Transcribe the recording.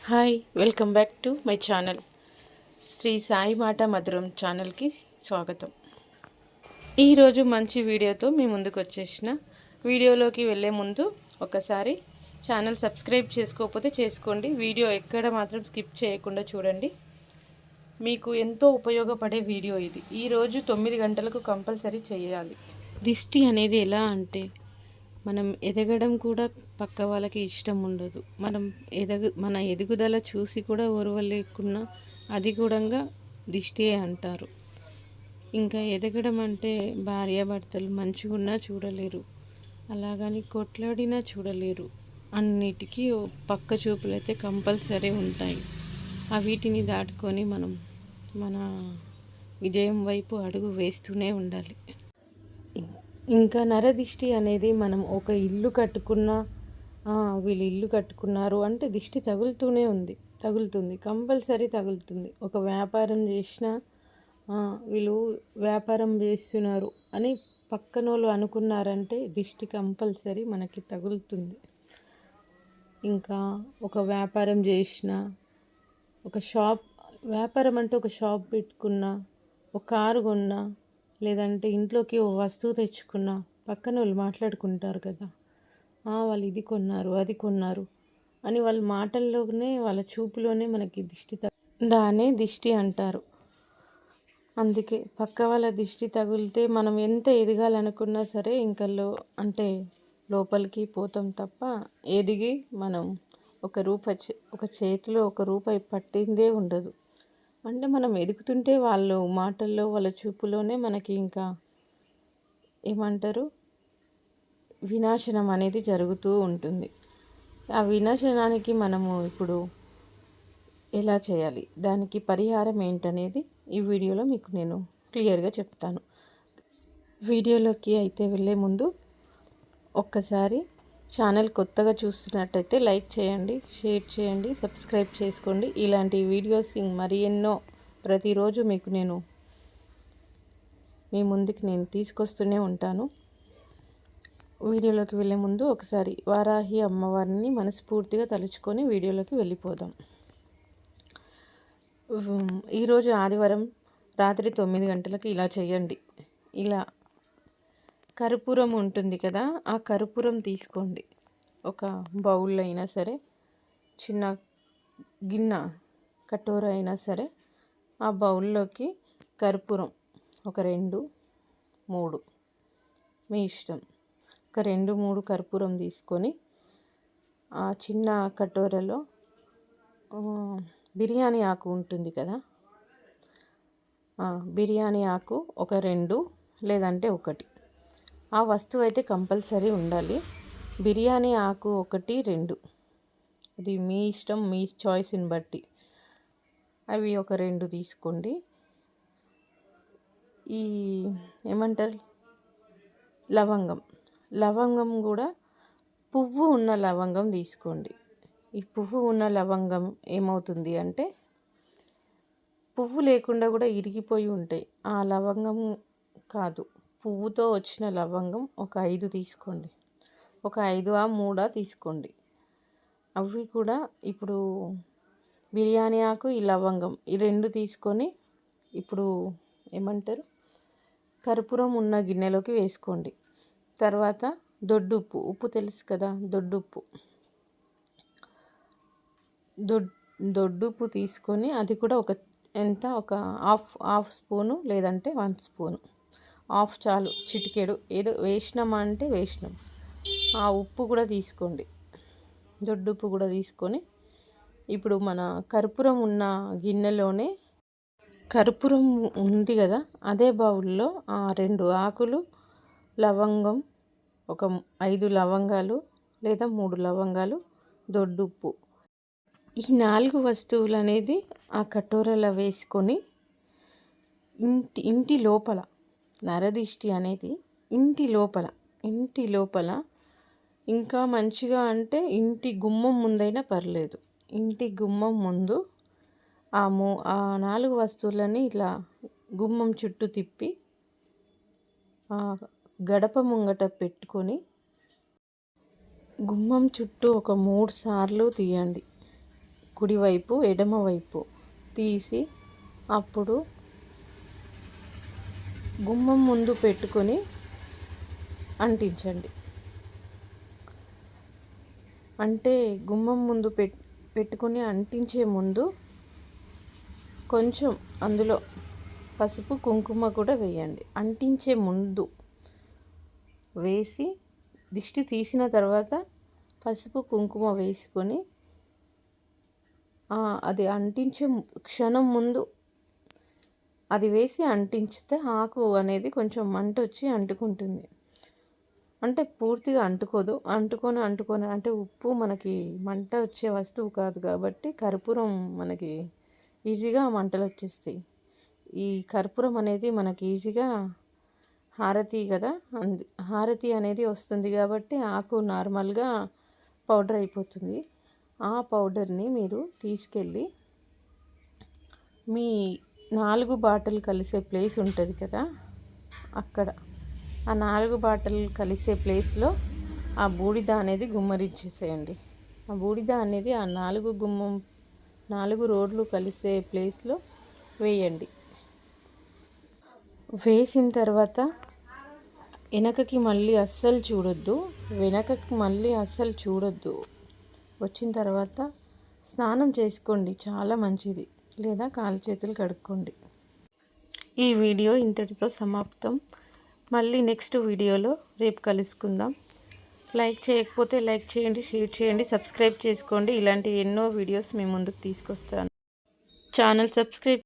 Hi, welcome back to my channel. Shri Sai Mata Madhuram ఛానల్కి స్వాగతం. ఈరోజు మంచి వీడియోతో మీ ముందుకు వచ్చేసిన. వీడియోలోకి వెళ్ళే ముందు ఒకసారి ఛానల్ సబ్స్క్రైబ్ చేసుకోకపోతే చేసుకోండి. వీడియో ఎక్కడ మాత్రం స్కిప్ చేయకుండా చూడండి. మీకు ఎంతో ఉపయోగపడే వీడియో ఇది. ఈరోజు 9 గంటలకు కంపల్సరీ చేయాలి. దిష్టి అనేది ఎలా అంటే మనం ఎదగడం కూడా పక్క వాళ్ళకి ఇష్టం ఉండదు. మన ఎదుగుదల చూసి కూడా ఓర్వలేకున్నా అది కూడా దిష్టియే అంటారు. ఇంకా ఎదగడం అంటే భార్యాభర్తలు మంచిగున్నా చూడలేరు, అలాగని కొట్లాడినా చూడలేరు. అన్నిటికీ పక్క చూపులు అయితే కంపల్సరీ ఉంటాయి. వీటిని దాటుకొని మనం మన విజయం వైపు అడుగు వేస్తూనే ఉండాలి. ఇంకా నరదిష్టి అనేది మనం ఒక ఇల్లు కట్టుకున్నా వీళ్ళు ఇల్లు కట్టుకున్నారు అంటే దిష్టి తగులుతుంది, కంపల్సరీ తగులుతుంది. ఒక వ్యాపారం చేసినా వీళ్ళు వ్యాపారం చేస్తున్నారు అని పక్కనోళ్ళు అనుకున్నారంటే దిష్టి కంపల్సరీ మనకి తగులుతుంది. ఇంకా ఒక వ్యాపారం చేసినా, వ్యాపారం అంటే ఒక షాప్ పెట్టుకున్నా, ఒక కారు కొన్నా, లేదంటే ఇంట్లోకి ఓ వస్తువు తెచ్చుకున్నా పక్కన వాళ్ళు మాట్లాడుకుంటారు కదా, వాళ్ళు ఇది కొన్నారు అది కొన్నారు అని వాళ్ళ మాటల్లోనే వాళ్ళ చూపులోనే మనకి దానే దిష్టి అంటారు. అందుకే పక్క వాళ్ళ దిష్టి తగిలితే మనం ఎంత ఎదగాలనుకున్నా సరే ఇంకా లోపలికి పోతాం తప్ప ఎదిగి మనం ఒక చేతిలో ఒక రూపాయి పట్టిందే ఉండదు. అంటే మనం ఎదుగుతుంటే వాళ్ళ మాటల్లో వాళ్ళ చూపులోనే మనకి ఇంకా వినాశనం అనేది జరుగుతూ ఉంటుంది. ఆ వినాశనానికి మనము ఇప్పుడు ఎలా చేయాలి, దానికి పరిహారం ఏంటనేది ఈ వీడియోలో మీకు నేను క్లియర్గా చెప్తాను. వీడియోలోకి అయితే వెళ్ళే ముందు ఒక్కసారి ఛానల్ కొత్తగా చూస్తున్నట్టయితే లైక్ చేయండి, షేర్ చేయండి, సబ్స్క్రైబ్ చేసుకోండి. ఇలాంటి వీడియోస్ మరి ఎన్నో ప్రతిరోజు మీకు మీ ముందుకు నేను తీసుకొస్తూనే ఉంటాను. వీడియోలోకి వెళ్ళే ముందు ఒకసారి వారాహి అమ్మవారిని మనస్ఫూర్తిగా తలుచుకొని వీడియోలోకి వెళ్ళిపోదాం. ఈరోజు ఆదివారం రాత్రి 9 గంటలకు ఇలా చేయండి. ఇలా కర్పూరం ఉంటుంది కదా, ఆ కర్పూరం తీసుకోండి. ఒక బౌల్లో అయినా సరే, చిన్న గిన్నె కటోర అయినా సరే, ఆ బౌల్లోకి కర్పూరం ఒక 2-3 మీ ఇష్టం, ఒక 2-3 కర్పూరం తీసుకొని ఆ చిన్న కటోరలో బిర్యానీ ఆకు ఉంటుంది కదా, బిర్యానీ ఆకు ఒక 2 లేదంటే 1, ఆ వస్తువు అయితే కంపల్సరీ ఉండాలి. బిర్యానీ ఆకు 1-2, అది మీ ఇష్టం, మీ చాయిస్ని బట్టి. అవి ఒక 2 తీసుకోండి. ఈ లవంగం కూడా పువ్వు ఉన్న లవంగం తీసుకోండి. ఈ పువ్వు ఉన్న లవంగం ఏమవుతుంది అంటే పువ్వు లేకుండా కూడా ఇరిగిపోయి ఉంటాయి. ఆ లవంగం కాదు, పువ్వుతో వచ్చిన లవంగం ఒక 5 తీసుకోండి. ఒక 5-3 తీసుకోండి. అవి కూడా ఇప్పుడు బిర్యానీ ఆకు, ఈ లవంగం, ఈ 2 తీసుకొని ఇప్పుడు కర్పూరం ఉన్న గిన్నెలోకి వేసుకోండి. తర్వాత ఉప్పు తెలుసు కదా, దొడ్డుప్పు తీసుకొని అది కూడా ఒక హాఫ్ స్పూను లేదంటే 1 స్పూను, హాఫ్ చాలు, చిటికెడు ఏదో వేసినామంటే వేసినాం. ఆ ఉప్పు కూడా తీసుకోండి, దొడ్డుప్పు కూడా తీసుకొని ఇప్పుడు మన కర్పూరం ఉన్న గిన్నెలోనే కర్పూరం ఉంది కదా, అదే బౌల్లో 2 ఆకులు, లవంగం ఒక 5 లవంగాలు లేదా 3 లవంగాలు, దొడ్డుప్పు, ఈ 4 వస్తువులు అనేది ఆ కటోరలో వేసుకొని ఇంటి లోపల నరదిష్టి అనేది ఇంటి లోపల ఇంకా మంచిగా అంటే ఇంటి గుమ్మం ముందైనా పర్లేదు, ఇంటి గుమ్మం ముందు ఆ 4 వస్తువులని ఇట్లా గుమ్మం చుట్టూ తిప్పి గడప ముంగట పెట్టుకొని గుమ్మం చుట్టూ ఒక 3 సార్లు తీయండి. కుడివైపు ఎడమవైపు తీసి అప్పుడు గుమ్మం ముందు పెట్టుకొని అంటించండి. అంటే గుమ్మం ముందు పెట్టుకొని అంటించే ముందు కొంచెం అందులో పసుపు కుంకుమ కూడా వేయండి. అంటించే ముందు వేసి దిష్టి తీసిన తర్వాత పసుపు కుంకుమ వేసుకొని అది అంటించే క్షణం ముందు అది వేసి అంటించితే ఆకు అనేది కొంచెం మంట వచ్చి అంటుకుంటుంది. అంటే పూర్తిగా అంటుకోదు. అంటుకొని అంటే ఉప్పు మనకి మంట వచ్చే వస్తువు కాదు కాబట్టి కర్పూరం మనకి ఈజీగా మంటలు వచ్చేస్తాయి. ఈ కర్పూరం అనేది మనకి ఈజీగా హారతి కదా, హారతి అనేది వస్తుంది కాబట్టి ఆకు నార్మల్గా పౌడర్ అయిపోతుంది. ఆ పౌడర్ని మీరు తీసుకెళ్ళి మీ 4 బాటలు కలిసే ప్లేస్ ఉంటుంది కదా, అక్కడ ఆ 4 బాటలు కలిసే ప్లేస్లో ఆ బూడిద అనేది గుమ్మరించేసేయండి. ఆ బూడిద అనేది ఆ 4 రోడ్లు కలిసే ప్లేస్లో వేయండి. వేసిన తర్వాత వెనకకి మళ్ళీ అస్సలు చూడొద్దు. వచ్చిన తర్వాత స్నానం చేసుకోండి, చాలా మంచిది. లేదా కాలు చేతులు కడుక్కోండి. ఈ వీడియో ఇంతటితో సమాప్తం. మళ్ళీ నెక్స్ట్ వీడియోలో రేపు కలుసుకుందాం. లైక్ చేయకపోతే లైక్ చేయండి, షేర్ చేయండి, సబ్స్క్రైబ్ చేసుకోండి. ఇలాంటి ఎన్నో వీడియోస్ మీ ముందుకు తీసుకొస్తాను. Channel subscribe